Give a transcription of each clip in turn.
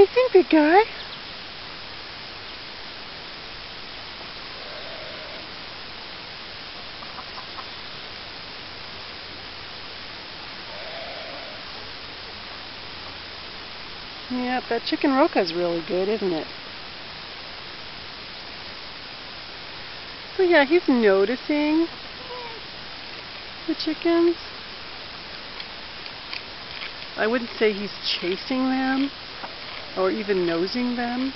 do you think, big guy? Yep, that chicken roca's really good, isn't it? So yeah, he's noticing the chickens. I wouldn't say he's chasing them or even nosing them.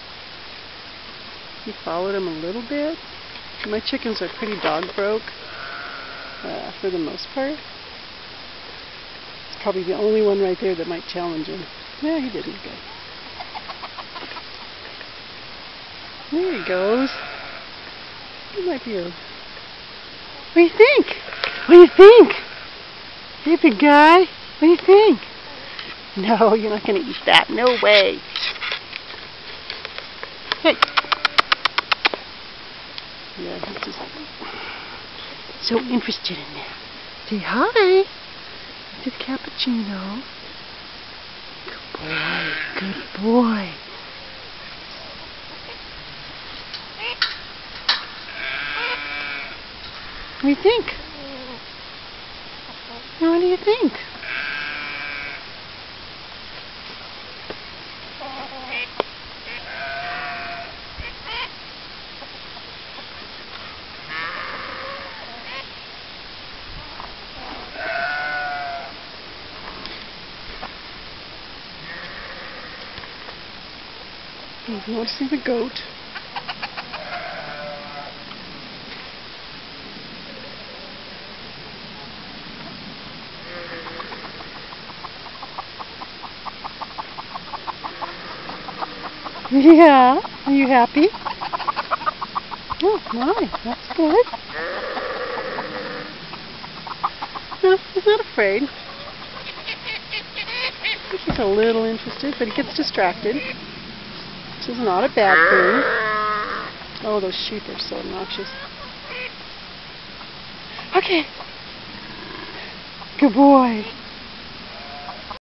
He followed them a little bit. My chickens are pretty dog broke for the most part. It's probably the only one right there that might challenge him. Yeah, he didn't. Good. There he goes. He might be a... What do you think? What do you think? Hey, big guy. What do you think? No, you're not going to eat that. No way. Hey. Yeah, he's just so interested in that. Say hi to the cappuccino. Good boy. Good boy. What do you think? What do you think? He's noticing the goat. Yeah, are you happy? Oh my, that's good. No, he's not afraid. I think he's a little interested, but he gets distracted. This is not a bad thing. Oh, those sheep are so obnoxious. Okay. Good boy.